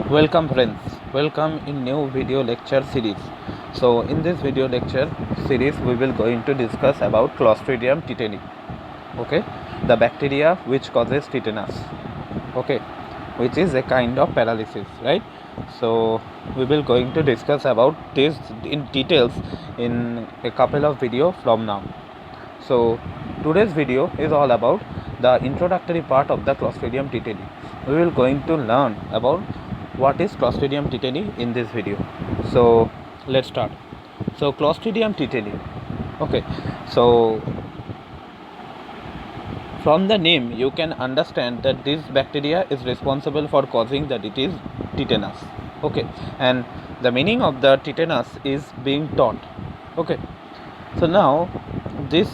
Welcome friends, welcome in new video lecture series. So in this video lecture series we will going to discuss about Clostridium tetani. Okay, the bacteria which causes tetanus. Okay, which is a kind of paralysis, right? So we will going to discuss about this in details in a couple of video from now. So today's video is all about the introductory part of the Clostridium tetani. We will going to learn about what is Clostridium tetani in this video. So let's start. So Clostridium tetani. Okay. So from the name you can understand that this bacteria is responsible for causing that it is tetanus. Okay. And the meaning of the tetanus is being taught. Okay. So now this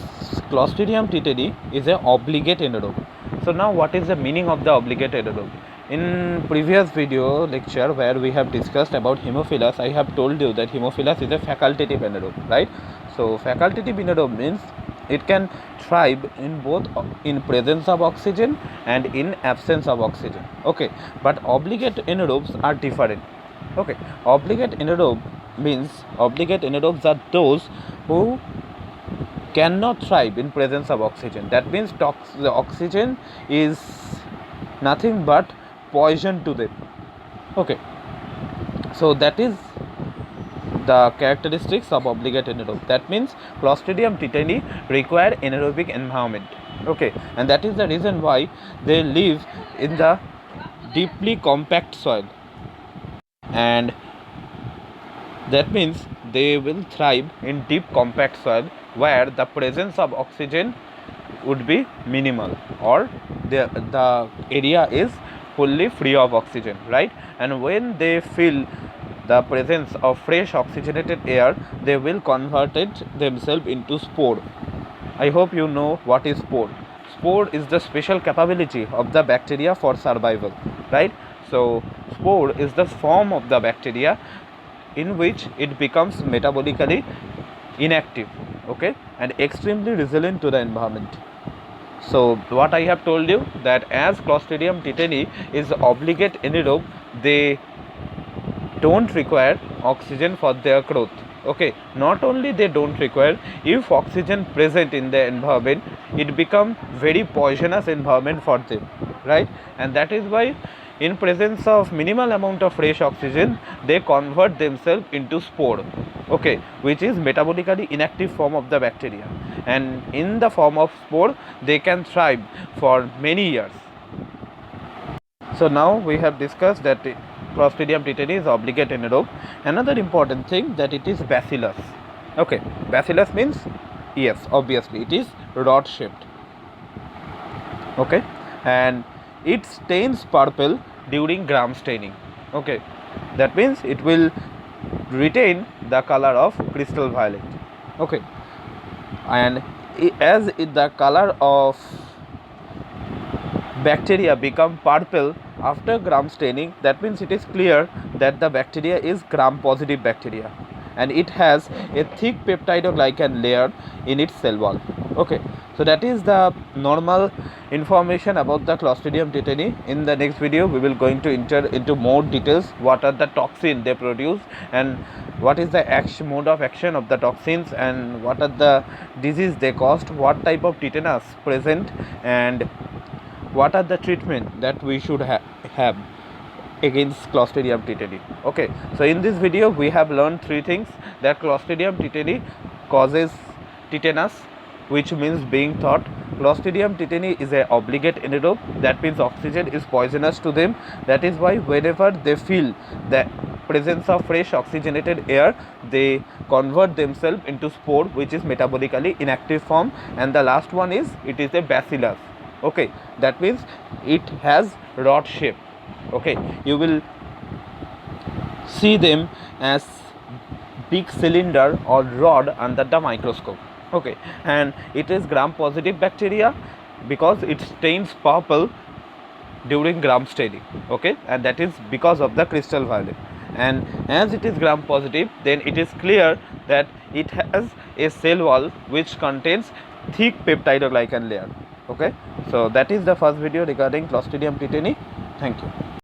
Clostridium tetani is an obligate anaerobe. So now what is the meaning of the obligate anaerobe? In previous video lecture where we have discussed about Haemophilus, I have told you that Haemophilus is a facultative anaerobe, right? So facultative anaerobe means it can thrive in both in presence of oxygen and in absence of oxygen. Okay, but obligate anaerobes are different. Okay, obligate anaerobe means obligate anaerobes are those who cannot thrive in presence of oxygen. That means the oxygen is nothing but poison to them. Okay, so that is the characteristics of obligate anaerobe. That means Clostridium tetani require anaerobic environment. Okay, and that is the reason why they live in the deeply compact soil, and that means they will thrive in deep compact soil where the presence of oxygen would be minimal, or the area is fully free of oxygen, right? And when they feel the presence of fresh oxygenated air, they will convert it themselves into spore. I hope you know what is spore. Spore is the special capability of the bacteria for survival, right? So spore is the form of the bacteria in which it becomes metabolically inactive, okay, and extremely resilient to the environment. So what I have told you, that as Clostridium tetani is obligate anaerobe, they don't require oxygen for their growth. Okay, not only they don't require, if oxygen present in the environment, it become very poisonous environment for them, right? And that is why in presence of minimal amount of fresh oxygen, they convert themselves into spore, okay, which is metabolically inactive form of the bacteria, and in the form of spore they can thrive for many years. So now we have discussed that Clostridium tetani is obligate anaerobe. Another important thing, that it is bacillus. Okay, bacillus means, yes, obviously it is rod shaped. Okay, and it stains purple during gram staining. Okay, that means it will retain the color of crystal violet. Okay, and as the color of bacteria become purple after gram staining, that means it is clear that the bacteria is gram positive bacteria, and it has a thick peptidoglycan layer in its cell wall. Okay, so that is the normal information about the Clostridium tetani. In the next video we will going to enter into more details, what are the toxins they produce, and what is the mode of action of the toxins, and what are the disease they caused, what type of tetanus present, and what are the treatment that we should have against Clostridium tetani. Okay, so in this video we have learned three things: that Clostridium tetani causes tetanus, which means being thought. Clostridium tetani is a obligate anaerobe, that means oxygen is poisonous to them. That is why whenever they feel the presence of fresh oxygenated air, they convert themselves into spore, which is metabolically inactive form. And the last one is, it is a bacillus. Okay, that means it has rod shape. Okay, you will see them as big cylinder or rod under the microscope. Okay, and it is gram positive bacteria because it stains purple during gram staining. Okay, and that is because of the crystal violet. And as it is gram positive, then it is clear that it has a cell wall which contains thick peptidoglycan layer. Okay, so that is the first video regarding Clostridium tetani. Thank you.